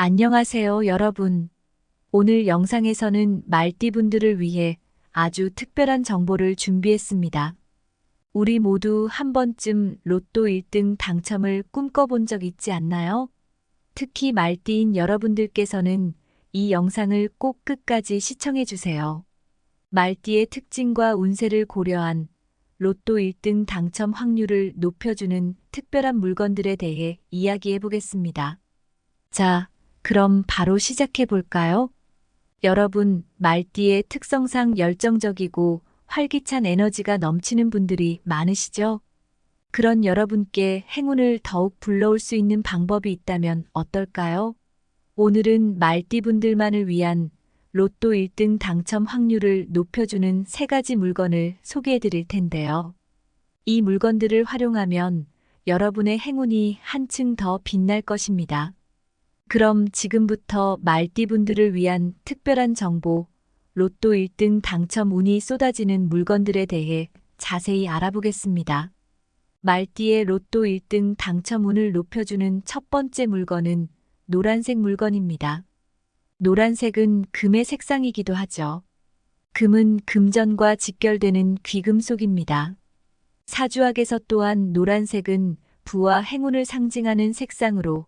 안녕하세요, 여러분. 오늘 영상에서는 말띠분들을 위해 아주 특별한 정보를 준비했습니다. 우리 모두 한 번쯤 로또 1등 당첨을 꿈꿔본 적 있지 않나요? 특히 말띠인 여러분들께서는 이 영상을 꼭 끝까지 시청해 주세요. 말띠의 특징과 운세를 고려한 로또 1등 당첨 확률을 높여주는 특별한 물건들에 대해 이야기해 보겠습니다. 자, 그럼 바로 시작해 볼까요? 여러분, 말띠의 특성상 열정적이고 활기찬 에너지가 넘치는 분들이 많으시죠? 그런 여러분께 행운을 더욱 불러올 수 있는 방법이 있다면 어떨까요? 오늘은 말띠분들만을 위한 로또 1등 당첨 확률을 높여주는 3가지 물건을 소개해 드릴 텐데요. 이 물건들을 활용하면 여러분의 행운이 한층 더 빛날 것입니다. 그럼 지금부터 말띠분들을 위한 특별한 정보, 로또 1등 당첨 운이 쏟아지는 물건들에 대해 자세히 알아보겠습니다. 말띠의 로또 1등 당첨 운을 높여주는 첫 번째 물건은 노란색 물건입니다. 노란색은 금의 색상이기도 하죠. 금은 금전과 직결되는 귀금속입니다. 사주학에서 또한 노란색은 부와 행운을 상징하는 색상으로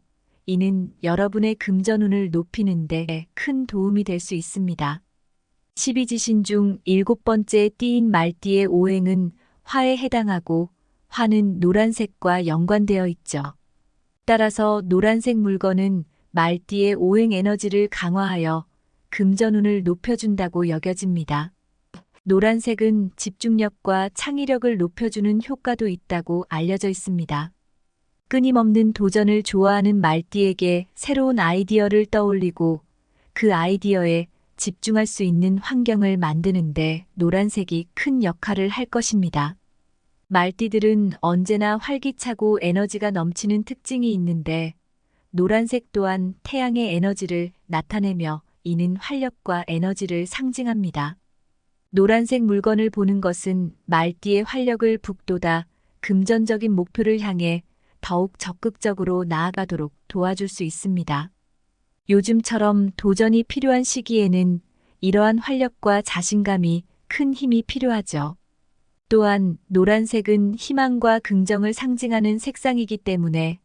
이는 여러분의 금전운을 높이는 데 큰 도움이 될 수 있습니다. 12지신 중 7번째 띠인 말띠의 오행은 화에 해당하고 화는 노란색과 연관되어 있죠. 따라서 노란색 물건은 말띠의 오행 에너지를 강화하여 금전운을 높여준다고 여겨집니다. 노란색은 집중력과 창의력을 높여주는 효과도 있다고 알려져 있습니다. 끊임없는 도전을 좋아하는 말띠에게 새로운 아이디어를 떠올리고 그 아이디어에 집중할 수 있는 환경을 만드는데 노란색이 큰 역할을 할 것입니다. 말띠들은 언제나 활기차고 에너지가 넘치는 특징이 있는데 노란색 또한 태양의 에너지를 나타내며 이는 활력과 에너지를 상징합니다. 노란색 물건을 보는 것은 말띠의 활력을 북돋아 금전적인 목표를 향해 더욱 적극적으로 나아가도록 도와줄 수 있습니다. 요즘처럼 도전이 필요한 시기에는 이러한 활력과 자신감이 큰 힘이 필요하죠. 또한 노란색은 희망과 긍정을 상징하는 색상이기 때문에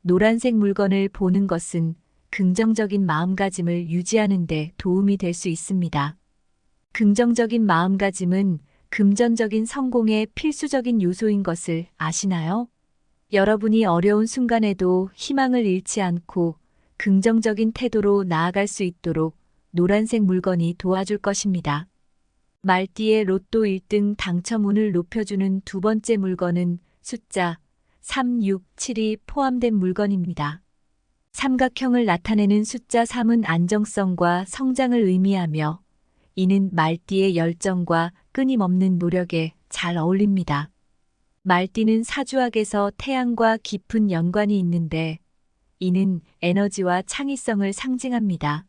노란색 물건을 보는 것은 긍정적인 마음가짐을 유지하는 데 도움이 될 수 있습니다. 긍정적인 마음가짐은 금전적인 성공의 필수적인 요소인 것을 아시나요? 여러분이 어려운 순간에도 희망을 잃지 않고 긍정적인 태도로 나아갈 수 있도록 노란색 물건이 도와줄 것입니다. 말띠의 로또 1등 당첨 운을 높여주는 두 번째 물건은 숫자 3, 6, 7이 포함된 물건입니다. 삼각형을 나타내는 숫자 3은 안정성과 성장을 의미하며 이는 말띠의 열정과 끊임없는 노력에 잘 어울립니다. 말띠는 사주학에서 태양과 깊은 연관이 있는데 이는 에너지와 창의성을 상징합니다.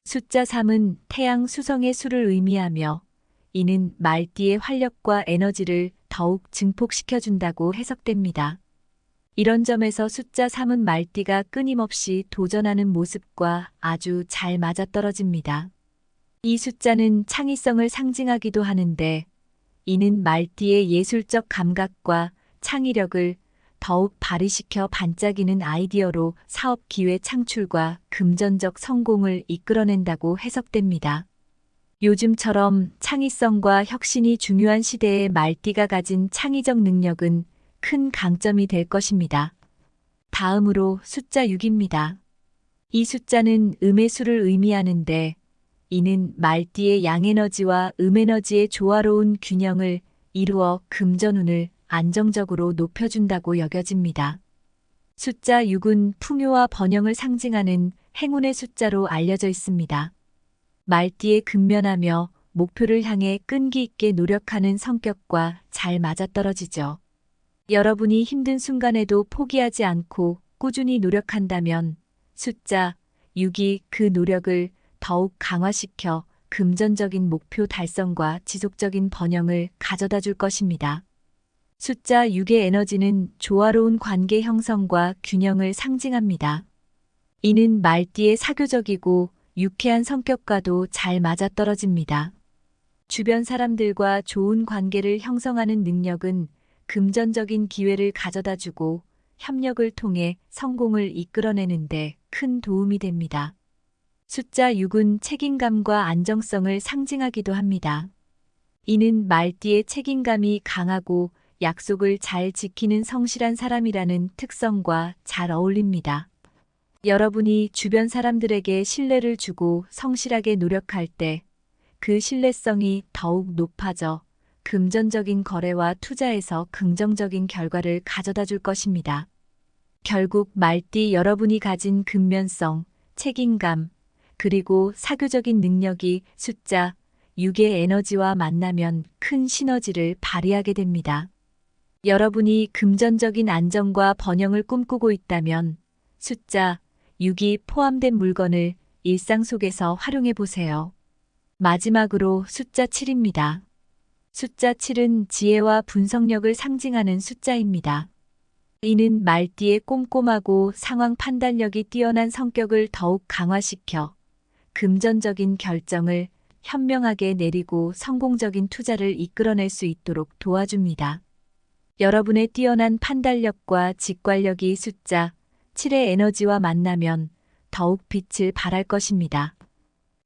숫자 3은 태양 수성의 수를 의미하며 이는 말띠의 활력과 에너지를 더욱 증폭시켜준다고 해석됩니다. 이런 점에서 숫자 3은 말띠가 끊임없이 도전하는 모습과 아주 잘 맞아떨어집니다. 이 숫자는 창의성을 상징하기도 하는데 이는 말띠의 예술적 감각과 창의력을 더욱 발휘시켜 반짝이는 아이디어로 사업 기회 창출과 금전적 성공을 이끌어낸다고 해석됩니다. 요즘처럼 창의성과 혁신이 중요한 시대에 말띠가 가진 창의적 능력은 큰 강점이 될 것입니다. 다음으로 숫자 6입니다. 이 숫자는 음의 수를 의미하는데 이는 말띠의 양에너지와 음에너지의 조화로운 균형을 이루어 금전운을 안정적으로 높여준다고 여겨집니다. 숫자 6은 풍요와 번영을 상징하는 행운의 숫자로 알려져 있습니다. 말띠에 근면하며 목표를 향해 끈기 있게 노력하는 성격과 잘 맞아떨어지죠. 여러분이 힘든 순간에도 포기하지 않고 꾸준히 노력한다면 숫자 6이 그 노력을 더욱 강화시켜 금전적인 목표 달성과 지속적인 번영을 가져다 줄 것입니다. 숫자 6의 에너지는 조화로운 관계 형성과 균형을 상징합니다. 이는 말띠의 사교적이고 유쾌한 성격과도 잘 맞아떨어집니다. 주변 사람들과 좋은 관계를 형성하는 능력은 금전적인 기회를 가져다주고 협력을 통해 성공을 이끌어내는데 큰 도움이 됩니다. 숫자 6은 책임감과 안정성을 상징하기도 합니다. 이는 말띠의 책임감이 강하고 약속을 잘 지키는 성실한 사람이라는 특성과 잘 어울립니다. 여러분이 주변 사람들에게 신뢰를 주고 성실하게 노력할 때 그 신뢰성이 더욱 높아져 금전적인 거래와 투자에서 긍정적인 결과를 가져다 줄 것입니다. 결국 말띠 여러분이 가진 근면성, 책임감, 그리고 사교적인 능력이 숫자 6의 에너지와 만나면 큰 시너지를 발휘하게 됩니다. 여러분이 금전적인 안정과 번영을 꿈꾸고 있다면 숫자 6이 포함된 물건을 일상 속에서 활용해 보세요. 마지막으로 숫자 7입니다. 숫자 7은 지혜와 분석력을 상징하는 숫자입니다. 이는 말띠의 꼼꼼하고 상황 판단력이 뛰어난 성격을 더욱 강화시켜 금전적인 결정을 현명하게 내리고 성공적인 투자를 이끌어낼 수 있도록 도와줍니다. 여러분의 뛰어난 판단력과 직관력이 숫자 7의 에너지와 만나면 더욱 빛을 발할 것입니다.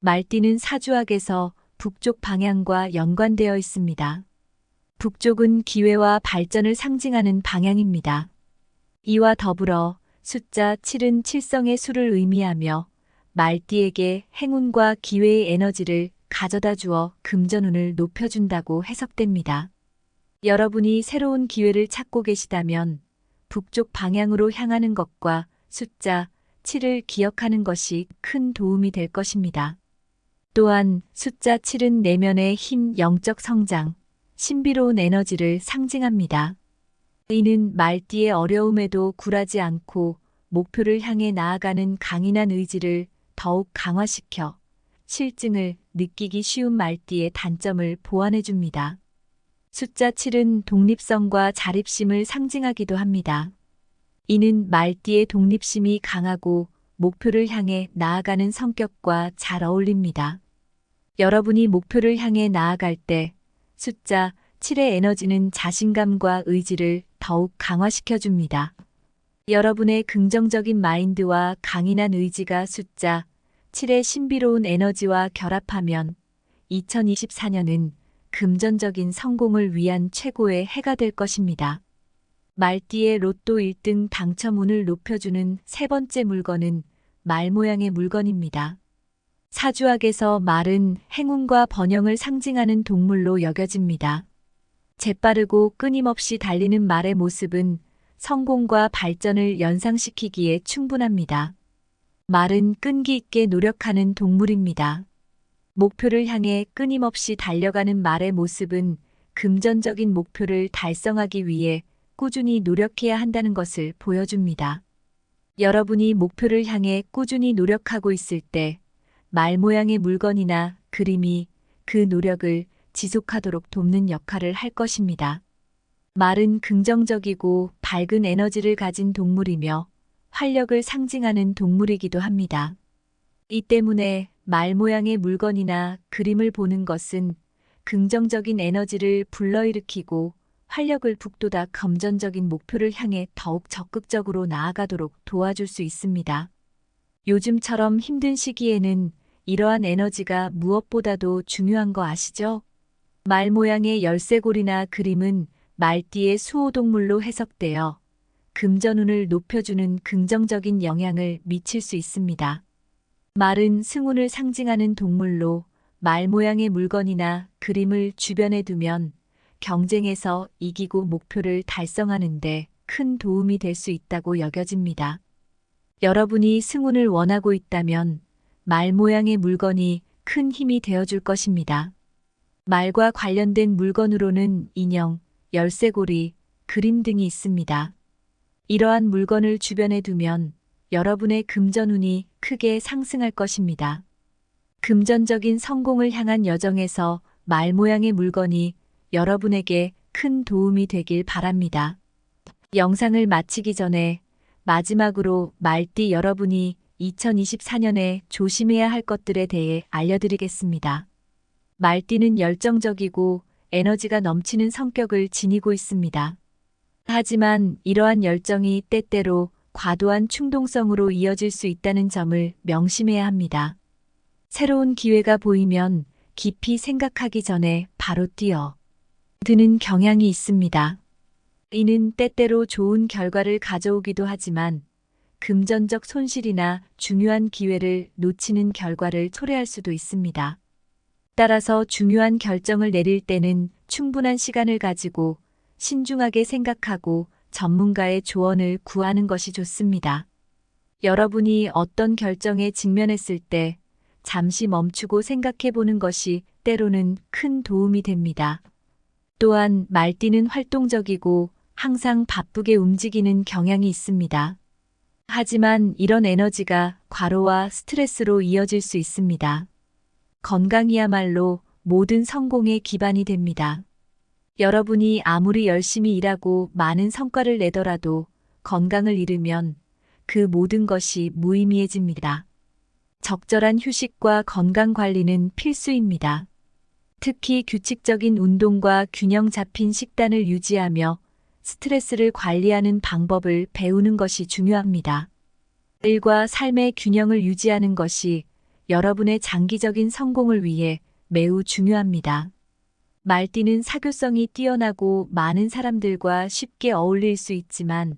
말띠는 사주학에서 북쪽 방향과 연관되어 있습니다. 북쪽은 기회와 발전을 상징하는 방향입니다. 이와 더불어 숫자 7은 칠성의 수를 의미하며 말띠에게 행운과 기회의 에너지를 가져다 주어 금전운을 높여준다고 해석됩니다. 여러분이 새로운 기회를 찾고 계시다면 북쪽 방향으로 향하는 것과 숫자 7을 기억하는 것이 큰 도움이 될 것입니다. 또한 숫자 7은 내면의 힘, 영적 성장, 신비로운 에너지를 상징합니다. 이는 말띠의 어려움에도 굴하지 않고 목표를 향해 나아가는 강인한 의지를 더욱 강화시켜 실증을 느끼기 쉬운 말띠의 단점을 보완해 줍니다. 숫자 7은 독립성과 자립심을 상징하기도 합니다. 이는 말띠의 독립심이 강하고 목표를 향해 나아가는 성격과 잘 어울립니다. 여러분이 목표를 향해 나아갈 때 숫자 7의 에너지는 자신감과 의지를 더욱 강화시켜 줍니다. 여러분의 긍정적인 마인드와 강인한 의지가 숫자 7의 신비로운 에너지와 결합하면 2024년은 금전적인 성공을 위한 최고의 해가 될 것입니다. 말띠의 로또 1등 당첨운을 높여주는 세 번째 물건은 말 모양의 물건입니다. 사주학에서 말은 행운과 번영을 상징하는 동물로 여겨집니다. 재빠르고 끊임없이 달리는 말의 모습은 성공과 발전을 연상시키기에 충분합니다. 말은 끈기 있게 노력하는 동물입니다. 목표를 향해 끊임없이 달려가는 말의 모습은 금전적인 목표를 달성하기 위해 꾸준히 노력해야 한다는 것을 보여줍니다. 여러분이 목표를 향해 꾸준히 노력하고 있을 때 말 모양의 물건이나 그림이 그 노력을 지속하도록 돕는 역할을 할 것입니다. 말은 긍정적이고 밝은 에너지를 가진 동물이며 활력을 상징하는 동물이기도 합니다. 이 때문에 말 모양의 물건이나 그림을 보는 것은 긍정적인 에너지를 불러일으키고 활력을 북돋아 금전적인 목표를 향해 더욱 적극적으로 나아가도록 도와줄 수 있습니다. 요즘처럼 힘든 시기에는 이러한 에너지가 무엇보다도 중요한 거 아시죠? 말 모양의 열쇠고리나 그림은 말띠의 수호동물로 해석되어 금전운을 높여주는 긍정적인 영향을 미칠 수 있습니다. 말은 승운을 상징하는 동물로 말 모양의 물건이나 그림을 주변에 두면 경쟁에서 이기고 목표를 달성하는 데 큰 도움이 될 수 있다고 여겨집니다. 여러분이 승운을 원하고 있다면 말 모양의 물건이 큰 힘이 되어줄 것입니다. 말과 관련된 물건으로는 인형, 열쇠고리, 그림 등이 있습니다. 이러한 물건을 주변에 두면 여러분의 금전운이 크게 상승할 것입니다. 금전적인 성공을 향한 여정에서 말 모양의 물건이 여러분에게 큰 도움이 되길 바랍니다. 영상을 마치기 전에 마지막으로 말띠 여러분이 2024년에 조심해야 할 것들에 대해 알려드리겠습니다. 말띠는 열정적이고 에너지가 넘치는 성격을 지니고 있습니다. 하지만 이러한 열정이 때때로 과도한 충동성으로 이어질 수 있다는 점을 명심해야 합니다. 새로운 기회가 보이면 깊이 생각하기 전에 바로 뛰어드는 경향이 있습니다. 이는 때때로 좋은 결과를 가져오기도 하지만 금전적 손실이나 중요한 기회를 놓치는 결과를 초래할 수도 있습니다. 따라서 중요한 결정을 내릴 때는 충분한 시간을 가지고 신중하게 생각하고 전문가의 조언을 구하는 것이 좋습니다. 여러분이 어떤 결정에 직면했을 때 잠시 멈추고 생각해 보는 것이 때로는 큰 도움이 됩니다. 또한 말띠는 활동적이고 항상 바쁘게 움직이는 경향이 있습니다. 하지만 이런 에너지가 과로와 스트레스로 이어질 수 있습니다. 건강이야말로 모든 성공의 기반이 됩니다. 여러분이 아무리 열심히 일하고 많은 성과를 내더라도 건강을 잃으면 그 모든 것이 무의미해집니다. 적절한 휴식과 건강 관리는 필수입니다. 특히 규칙적인 운동과 균형 잡힌 식단을 유지하며 스트레스를 관리하는 방법을 배우는 것이 중요합니다. 일과 삶의 균형을 유지하는 것이 여러분의 장기적인 성공을 위해 매우 중요합니다. 말띠는 사교성이 뛰어나고 많은 사람들과 쉽게 어울릴 수 있지만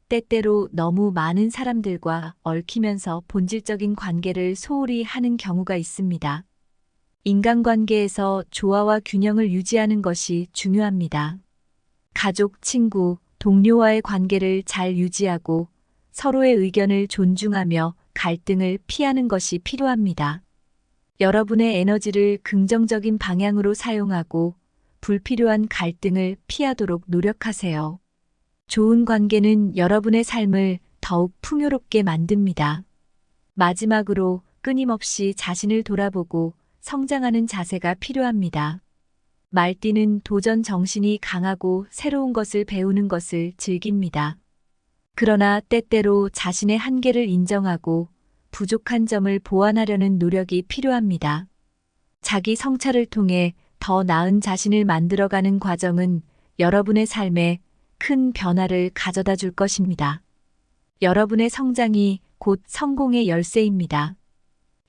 때때로 너무 많은 사람들과 얽히면서 본질적인 관계를 소홀히 하는 경우가 있습니다. 인간관계에서 조화와 균형을 유지하는 것이 중요합니다. 가족, 친구, 동료와의 관계를 잘 유지하고 서로의 의견을 존중하며 갈등을 피하는 것이 필요합니다. 여러분의 에너지를 긍정적인 방향으로 사용하고 불필요한 갈등을 피하도록 노력하세요. 좋은 관계는 여러분의 삶을 더욱 풍요롭게 만듭니다. 마지막으로 끊임없이 자신을 돌아보고 성장하는 자세가 필요합니다. 말띠는 도전 정신이 강하고 새로운 것을 배우는 것을 즐깁니다. 그러나 때때로 자신의 한계를 인정하고 부족한 점을 보완하려는 노력이 필요합니다. 자기 성찰을 통해 더 나은 자신을 만들어가는 과정은 여러분의 삶에 큰 변화를 가져다 줄 것입니다. 여러분의 성장이 곧 성공의 열쇠입니다.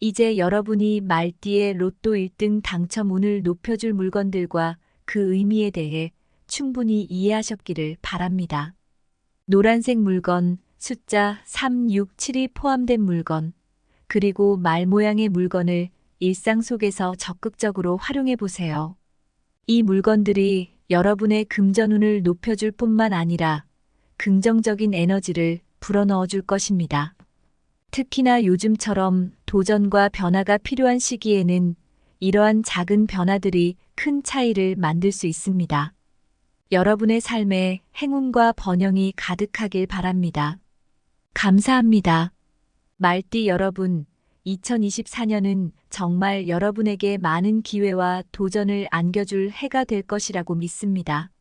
이제 여러분이 말띠의 로또 1등 당첨 운을 높여줄 물건들과 그 의미에 대해 충분히 이해하셨기를 바랍니다. 노란색 물건, 숫자 3, 6, 7이 포함된 물건, 그리고 말 모양의 물건을 일상 속에서 적극적으로 활용해 보세요. 이 물건들이 여러분의 금전운을 높여줄 뿐만 아니라 긍정적인 에너지를 불어넣어 줄 것입니다. 특히나 요즘처럼 도전과 변화가 필요한 시기에는 이러한 작은 변화들이 큰 차이를 만들 수 있습니다. 여러분의 삶에 행운과 번영이 가득하길 바랍니다. 감사합니다. 말띠 여러분, 2024년은 정말 여러분에게 많은 기회와 도전을 안겨줄 해가 될 것이라고 믿습니다.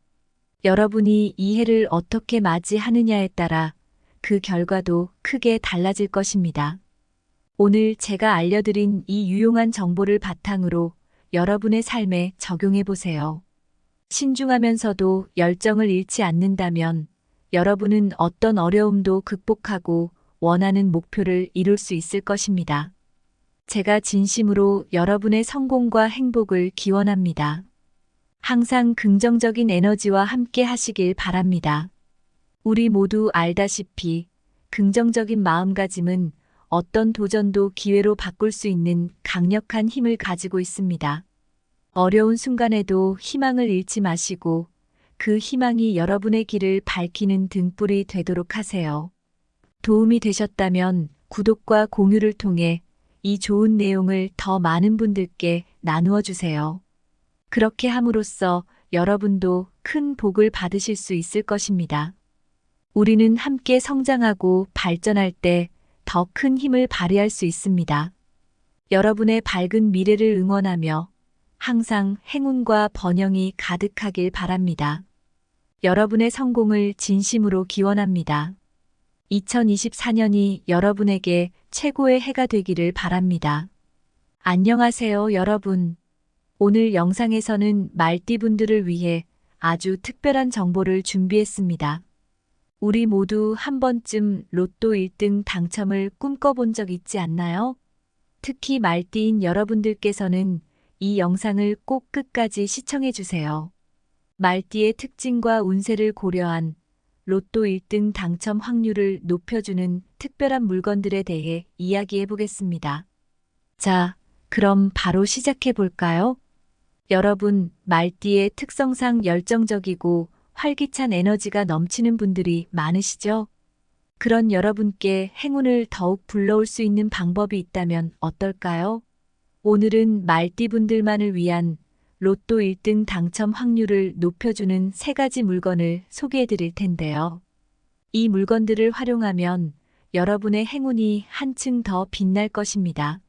여러분이 이 해를 어떻게 맞이하느냐에 따라 그 결과도 크게 달라질 것입니다. 오늘 제가 알려드린 이 유용한 정보를 바탕으로 여러분의 삶에 적용해 보세요. 신중하면서도 열정을 잃지 않는다면 여러분은 어떤 어려움도 극복하고 원하는 목표를 이룰 수 있을 것입니다. 제가 진심으로 여러분의 성공과 행복을 기원합니다. 항상 긍정적인 에너지와 함께 하시길 바랍니다. 우리 모두 알다시피 긍정적인 마음가짐은 어떤 도전도 기회로 바꿀 수 있는 강력한 힘을 가지고 있습니다. 어려운 순간에도 희망을 잃지 마시고 그 희망이 여러분의 길을 밝히는 등불이 되도록 하세요. 도움이 되셨다면 구독과 공유를 통해 이 좋은 내용을 더 많은 분들께 나누어 주세요. 그렇게 함으로써 여러분도 큰 복을 받으실 수 있을 것입니다. 우리는 함께 성장하고 발전할 때 더 큰 힘을 발휘할 수 있습니다. 여러분의 밝은 미래를 응원하며 항상 행운과 번영이 가득하길 바랍니다. 여러분의 성공을 진심으로 기원합니다. 2024년이 여러분에게 최고의 해가 되기를 바랍니다. 안녕하세요, 여러분. 오늘 영상에서는 말띠분들을 위해 아주 특별한 정보를 준비했습니다. 우리 모두 한 번쯤 로또 1등 당첨을 꿈꿔본 적 있지 않나요? 특히 말띠인 여러분들께서는 이 영상을 꼭 끝까지 시청해 주세요. 말띠의 특징과 운세를 고려한 로또 1등 당첨 확률을 높여주는 특별한 물건들에 대해 이야기해 보겠습니다. 자, 그럼 바로 시작해 볼까요? 여러분, 말띠의 특성상 열정적이고 활기찬 에너지가 넘치는 분들이 많으시죠? 그런 여러분께 행운을 더욱 불러올 수 있는 방법이 있다면 어떨까요? 오늘은 말띠분들만을 위한 로또 1등 당첨 확률을 높여주는 3가지 물건을 소개해 드릴 텐데요. 이 물건들을 활용하면 여러분의 행운이 한층 더 빛날 것입니다.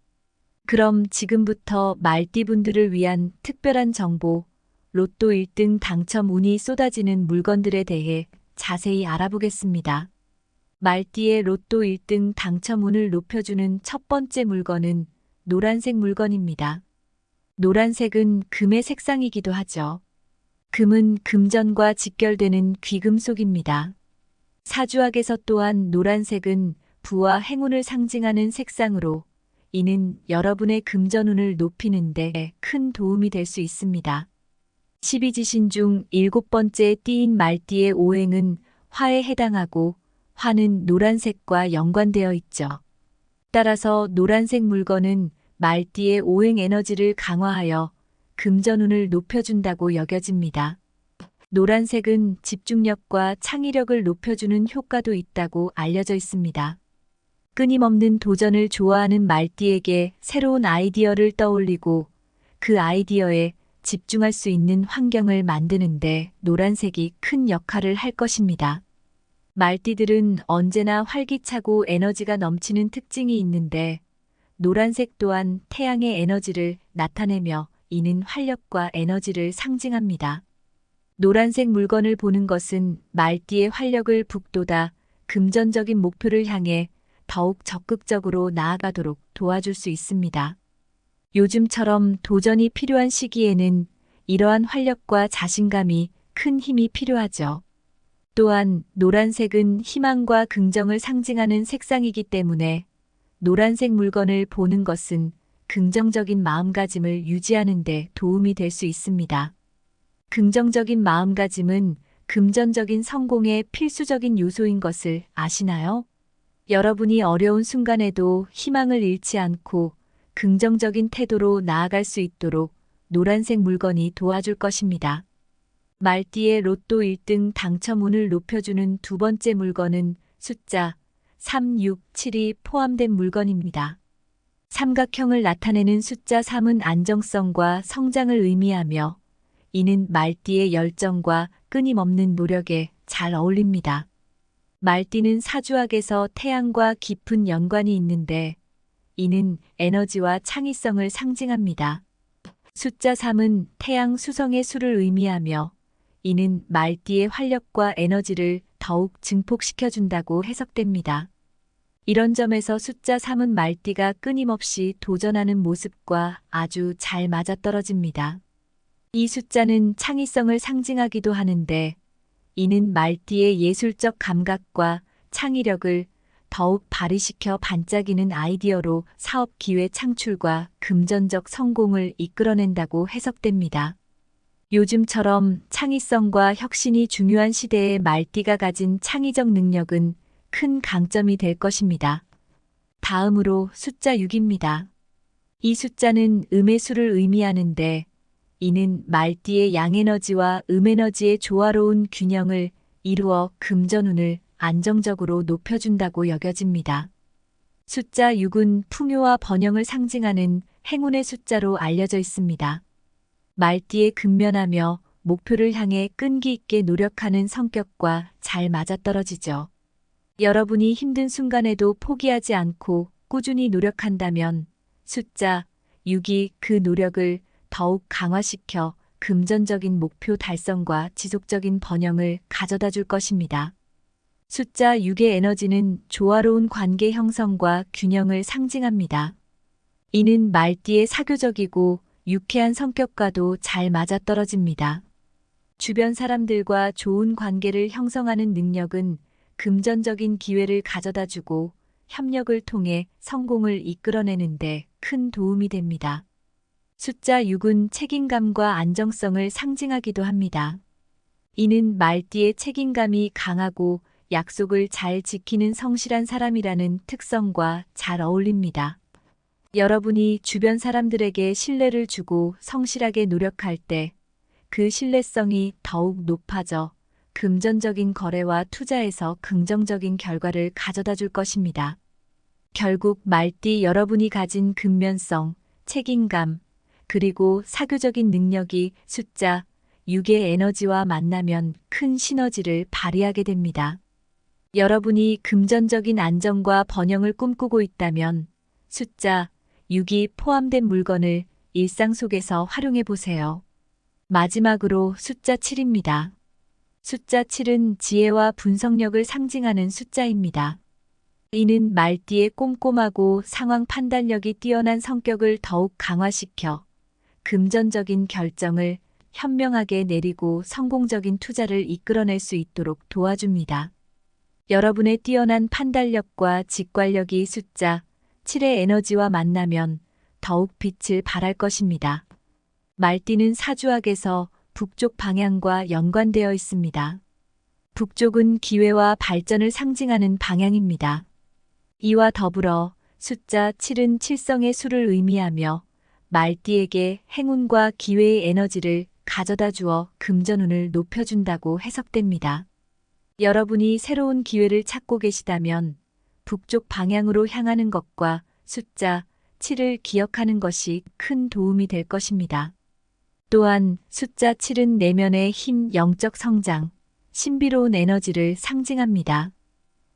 그럼 지금부터 말띠분들을 위한 특별한 정보, 로또 1등 당첨 운이 쏟아지는 물건들에 대해 자세히 알아보겠습니다. 말띠의 로또 1등 당첨 운을 높여주는 첫 번째 물건은 노란색 물건입니다. 노란색은 금의 색상이기도 하죠. 금은 금전과 직결되는 귀금속입니다. 사주학에서 또한 노란색은 부와 행운을 상징하는 색상으로 이는 여러분의 금전운을 높이는 데 큰 도움이 될 수 있습니다. 12지신 중 7번째 띠인 말띠의 오행은 화에 해당하고 화는 노란색과 연관되어 있죠. 따라서 노란색 물건은 말띠의 오행 에너지를 강화하여 금전운을 높여준다고 여겨집니다. 노란색은 집중력과 창의력을 높여주는 효과도 있다고 알려져 있습니다. 끊임없는 도전을 좋아하는 말띠에게 새로운 아이디어를 떠올리고 그 아이디어에 집중할 수 있는 환경을 만드는데 노란색이 큰 역할을 할 것입니다. 말띠들은 언제나 활기차고 에너지가 넘치는 특징이 있는데 노란색 또한 태양의 에너지를 나타내며 이는 활력과 에너지를 상징합니다. 노란색 물건을 보는 것은 말띠의 활력을 북돋아 금전적인 목표를 향해 더욱 적극적으로 나아가도록 도와줄 수 있습니다. 요즘처럼 도전이 필요한 시기에는 이러한 활력과 자신감이 큰 힘이 필요하죠. 또한 노란색은 희망과 긍정을 상징하는 색상이기 때문에 노란색 물건을 보는 것은 긍정적인 마음가짐을 유지하는 데 도움이 될 수 있습니다. 긍정적인 마음가짐은 금전적인 성공의 필수적인 요소인 것을 아시나요? 여러분이 어려운 순간에도 희망을 잃지 않고 긍정적인 태도로 나아갈 수 있도록 노란색 물건이 도와줄 것입니다. 말띠의 로또 1등 당첨 운을 높여주는 두 번째 물건은 숫자 3, 6, 7이 포함된 물건입니다. 삼각형을 나타내는 숫자 3은 안정성과 성장을 의미하며 이는 말띠의 열정과 끊임없는 노력에 잘 어울립니다. 말띠는 사주학에서 태양과 깊은 연관이 있는데 이는 에너지와 창의성을 상징합니다. 숫자 3은 태양 수성의 수를 의미하며 이는 말띠의 활력과 에너지를 더욱 증폭시켜준다고 해석됩니다. 이런 점에서 숫자 3은 말띠가 끊임없이 도전하는 모습과 아주 잘 맞아떨어집니다. 이 숫자는 창의성을 상징하기도 하는데 이는 말띠의 예술적 감각과 창의력을 더욱 발휘시켜 반짝이는 아이디어로 사업 기회 창출과 금전적 성공을 이끌어낸다고 해석됩니다. 요즘처럼 창의성과 혁신이 중요한 시대에 말띠가 가진 창의적 능력은 큰 강점이 될 것입니다. 다음으로 숫자 6입니다. 이 숫자는 음의 수를 의미하는데 이는 말띠의 양에너지와 음에너지의 조화로운 균형을 이루어 금전운을 안정적으로 높여준다고 여겨집니다. 숫자 6은 풍요와 번영을 상징하는 행운의 숫자로 알려져 있습니다. 말띠에 근면하며 목표를 향해 끈기 있게 노력하는 성격과 잘 맞아떨어지죠. 여러분이 힘든 순간에도 포기하지 않고 꾸준히 노력한다면 숫자 6이 그 노력을 더욱 강화시켜 금전적인 목표 달성과 지속적인 번영을 가져다 줄 것입니다. 숫자 6의 에너지는 조화로운 관계 형성과 균형을 상징합니다. 이는 말띠의 사교적이고 유쾌한 성격과도 잘 맞아떨어집니다. 주변 사람들과 좋은 관계를 형성하는 능력은 금전적인 기회를 가져다주고 협력을 통해 성공을 이끌어내는데 큰 도움이 됩니다. 숫자 6은 책임감과 안정성을 상징하기도 합니다. 이는 말띠의 책임감이 강하고 약속을 잘 지키는 성실한 사람이라는 특성과 잘 어울립니다. 여러분이 주변 사람들에게 신뢰를 주고 성실하게 노력할 때 그 신뢰성이 더욱 높아져 금전적인 거래와 투자에서 긍정적인 결과를 가져다 줄 것입니다. 결국 말띠 여러분이 가진 근면성, 책임감, 그리고 사교적인 능력이 숫자 6의 에너지와 만나면 큰 시너지를 발휘하게 됩니다. 여러분이 금전적인 안정과 번영을 꿈꾸고 있다면 숫자 6이 포함된 물건을 일상 속에서 활용해 보세요. 마지막으로 숫자 7입니다. 숫자 7은 지혜와 분석력을 상징하는 숫자입니다. 이는 말띠의 꼼꼼하고 상황 판단력이 뛰어난 성격을 더욱 강화시켜 금전적인 결정을 현명하게 내리고 성공적인 투자를 이끌어낼 수 있도록 도와줍니다. 여러분의 뛰어난 판단력과 직관력이 숫자 7의 에너지와 만나면 더욱 빛을 발할 것입니다. 말띠는 사주학에서 북쪽 방향과 연관되어 있습니다. 북쪽은 기회와 발전을 상징하는 방향입니다. 이와 더불어 숫자 7은 칠성의 수를 의미하며 말띠에게 행운과 기회의 에너지를 가져다 주어 금전운을 높여준다고 해석됩니다. 여러분이 새로운 기회를 찾고 계시다면 북쪽 방향으로 향하는 것과 숫자 7을 기억하는 것이 큰 도움이 될 것입니다. 또한 숫자 7은 내면의 힘, 영적 성장, 신비로운 에너지를 상징합니다.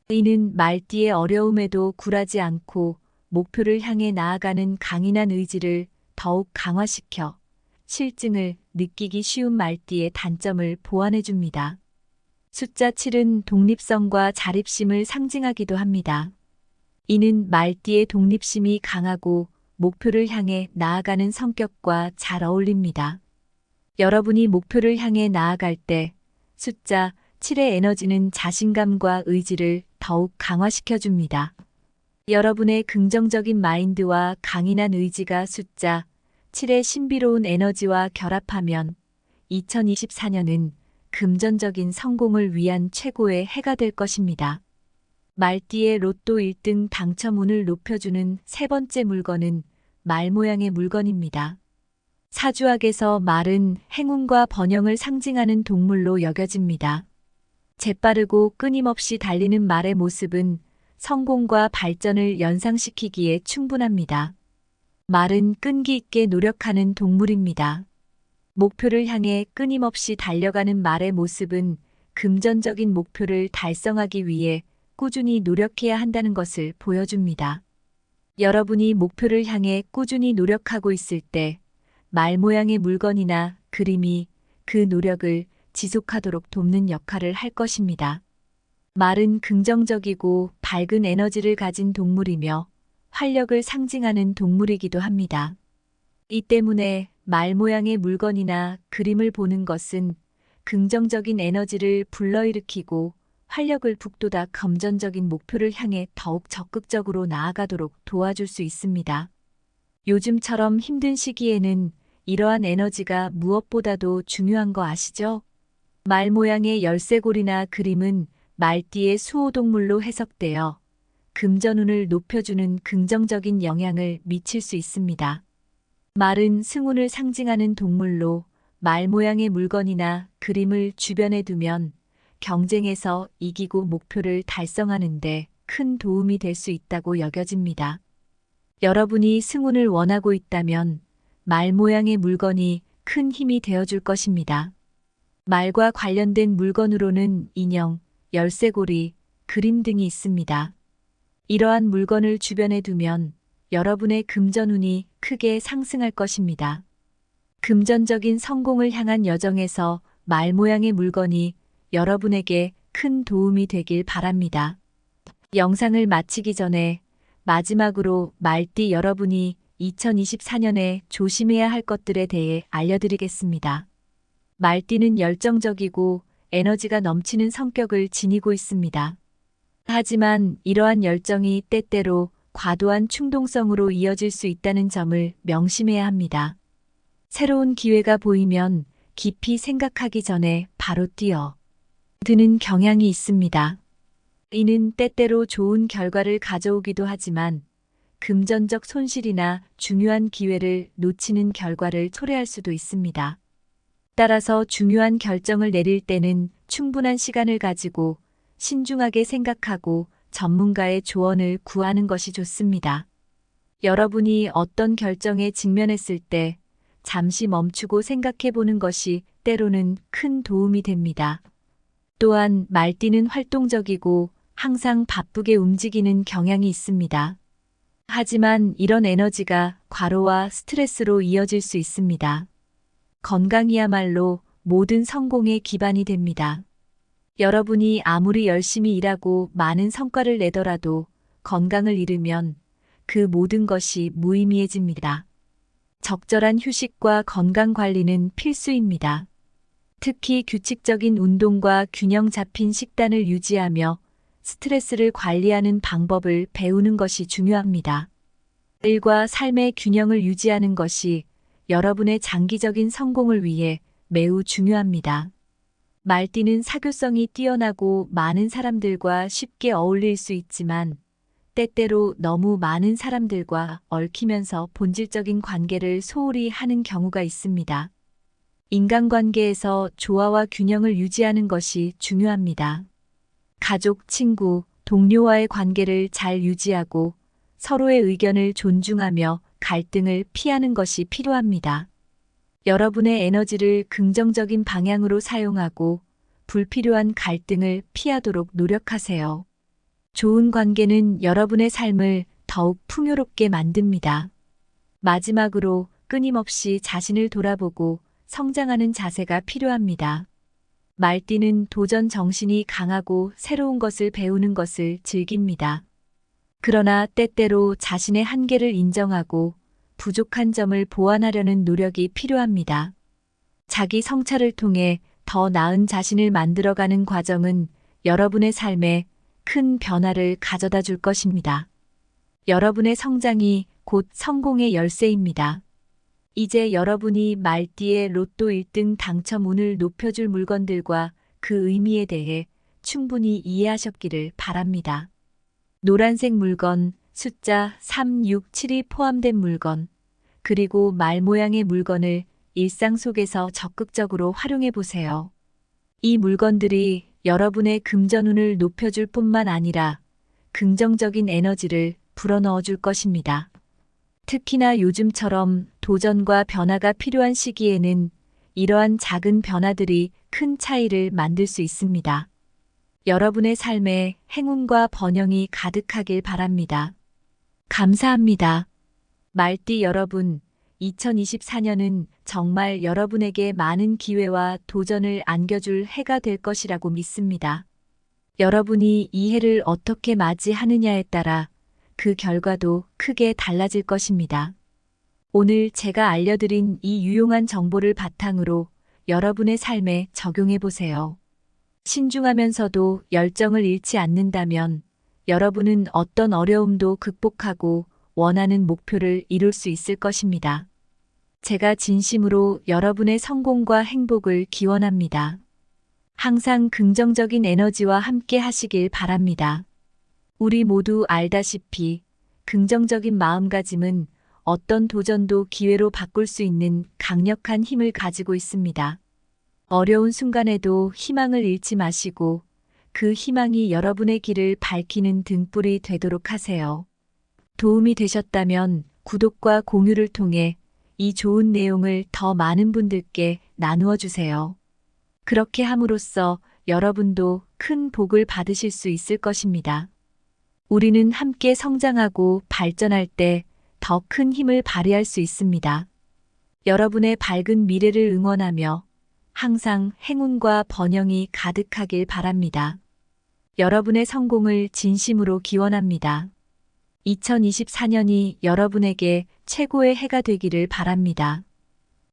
이는 말띠의 어려움에도 굴하지 않고 목표를 향해 나아가는 강인한 의지를 더욱 강화시켜 실증을 느끼기 쉬운 말띠의 단점을 보완해 줍니다. 숫자 7은 독립성과 자립심을 상징하기도 합니다. 이는 말띠의 독립심이 강하고 목표를 향해 나아가는 성격과 잘 어울립니다. 여러분이 목표를 향해 나아갈 때 숫자 7의 에너지는 자신감과 의지를 더욱 강화시켜 줍니다. 여러분의 긍정적인 마인드와 강인한 의지가 숫자 7의 신비로운 에너지와 결합하면 2024년은 금전적인 성공을 위한 최고의 해가 될 것입니다. 말띠의 로또 1등 당첨운을 높여주는 세 번째 물건은 말 모양의 물건입니다. 사주학에서 말은 행운과 번영을 상징하는 동물로 여겨집니다. 재빠르고 끊임없이 달리는 말의 모습은 성공과 발전을 연상시키기에 충분합니다. 말은 끈기 있게 노력하는 동물입니다. 목표를 향해 끊임없이 달려가는 말의 모습은 금전적인 목표를 달성하기 위해 꾸준히 노력해야 한다는 것을 보여줍니다. 여러분이 목표를 향해 꾸준히 노력하고 있을 때 말 모양의 물건이나 그림이 그 노력을 지속하도록 돕는 역할을 할 것입니다. 말은 긍정적이고 밝은 에너지를 가진 동물이며 활력을 상징하는 동물이기도 합니다. 이 때문에 말 모양의 물건이나 그림을 보는 것은 긍정적인 에너지를 불러일으키고 활력을 북돋아 금전적인 목표를 향해 더욱 적극적으로 나아가도록 도와줄 수 있습니다. 요즘처럼 힘든 시기에는 이러한 에너지가 무엇보다도 중요한 거 아시죠? 말 모양의 열쇠고리나 그림은 말띠의 수호동물로 해석되어 금전운을 높여주는 긍정적인 영향을 미칠 수 있습니다. 말은 승운을 상징하는 동물로 말 모양의 물건이나 그림을 주변에 두면 경쟁에서 이기고 목표를 달성하는 데 큰 도움이 될 수 있다고 여겨집니다. 여러분이 승운을 원하고 있다면 말 모양의 물건이 큰 힘이 되어줄 것입니다. 말과 관련된 물건으로는 인형, 열쇠고리, 그림 등이 있습니다. 이러한 물건을 주변에 두면 여러분의 금전운이 크게 상승할 것입니다. 금전적인 성공을 향한 여정에서 말 모양의 물건이 여러분에게 큰 도움이 되길 바랍니다. 영상을 마치기 전에 마지막으로 말띠 여러분이 2024년에 조심해야 할 것들에 대해 알려드리겠습니다. 말띠는 열정적이고 에너지가 넘치는 성격을 지니고 있습니다. 하지만 이러한 열정이 때때로 과도한 충동성으로 이어질 수 있다는 점을 명심해야 합니다. 새로운 기회가 보이면 깊이 생각하기 전에 바로 뛰어드는 경향이 있습니다. 이는 때때로 좋은 결과를 가져오기도 하지만 금전적 손실이나 중요한 기회를 놓치는 결과를 초래할 수도 있습니다. 따라서 중요한 결정을 내릴 때는 충분한 시간을 가지고 신중하게 생각하고 전문가의 조언을 구하는 것이 좋습니다. 여러분이 어떤 결정에 직면했을 때 잠시 멈추고 생각해 보는 것이 때로는 큰 도움이 됩니다. 또한 말띠는 활동적이고 항상 바쁘게 움직이는 경향이 있습니다. 하지만 이런 에너지가 과로와 스트레스로 이어질 수 있습니다. 건강이야말로 모든 성공의 기반이 됩니다. 여러분이 아무리 열심히 일하고 많은 성과를 내더라도 건강을 잃으면 그 모든 것이 무의미해집니다. 적절한 휴식과 건강 관리는 필수입니다. 특히 규칙적인 운동과 균형 잡힌 식단을 유지하며 스트레스를 관리하는 방법을 배우는 것이 중요합니다. 일과 삶의 균형을 유지하는 것이 여러분의 장기적인 성공을 위해 매우 중요합니다. 말띠는 사교성이 뛰어나고 많은 사람들과 쉽게 어울릴 수 있지만 때때로 너무 많은 사람들과 얽히면서 본질적인 관계를 소홀히 하는 경우가 있습니다. 인간관계에서 조화와 균형을 유지하는 것이 중요합니다. 가족, 친구, 동료와의 관계를 잘 유지하고 서로의 의견을 존중하며 갈등을 피하는 것이 필요합니다. 여러분의 에너지를 긍정적인 방향으로 사용하고 불필요한 갈등을 피하도록 노력하세요. 좋은 관계는 여러분의 삶을 더욱 풍요롭게 만듭니다. 마지막으로 끊임없이 자신을 돌아보고 성장하는 자세가 필요합니다. 말띠는 도전 정신이 강하고 새로운 것을 배우는 것을 즐깁니다. 그러나 때때로 자신의 한계를 인정하고 부족한 점을 보완하려는 노력이 필요합니다. 자기 성찰을 통해 더 나은 자신을 만들어가는 과정은 여러분의 삶에 큰 변화를 가져다 줄 것입니다. 여러분의 성장이 곧 성공의 열쇠입니다. 이제 여러분이 말띠의 로또 1등 당첨 운을 높여줄 물건들과 그 의미에 대해 충분히 이해하셨기를 바랍니다. 노란색 물건, 숫자 3, 6, 7이 포함된 물건, 그리고 말 모양의 물건을 일상 속에서 적극적으로 활용해 보세요. 이 물건들이 여러분의 금전운을 높여줄 뿐만 아니라 긍정적인 에너지를 불어넣어 줄 것입니다. 특히나 요즘처럼 도전과 변화가 필요한 시기에는 이러한 작은 변화들이 큰 차이를 만들 수 있습니다. 여러분의 삶에 행운과 번영이 가득하길 바랍니다. 감사합니다. 말띠 여러분, 2024년은 정말 여러분에게 많은 기회와 도전을 안겨줄 해가 될 것이라고 믿습니다. 여러분이 이 해를 어떻게 맞이하느냐에 따라 그 결과도 크게 달라질 것입니다. 오늘 제가 알려드린 이 유용한 정보를 바탕으로 여러분의 삶에 적용해 보세요. 신중하면서도 열정을 잃지 않는다면 여러분은 어떤 어려움도 극복하고 원하는 목표를 이룰 수 있을 것입니다. 제가 진심으로 여러분의 성공과 행복을 기원합니다. 항상 긍정적인 에너지와 함께 하시길 바랍니다. 우리 모두 알다시피 긍정적인 마음가짐은 어떤 도전도 기회로 바꿀 수 있는 강력한 힘을 가지고 있습니다. 어려운 순간에도 희망을 잃지 마시고 그 희망이 여러분의 길을 밝히는 등불이 되도록 하세요. 도움이 되셨다면 구독과 공유를 통해 이 좋은 내용을 더 많은 분들께 나누어 주세요. 그렇게 함으로써 여러분도 큰 복을 받으실 수 있을 것입니다. 우리는 함께 성장하고 발전할 때 더 큰 힘을 발휘할 수 있습니다. 여러분의 밝은 미래를 응원하며 항상 행운과 번영이 가득하길 바랍니다. 여러분의 성공을 진심으로 기원합니다. 2024년이 여러분에게 최고의 해가 되기를 바랍니다.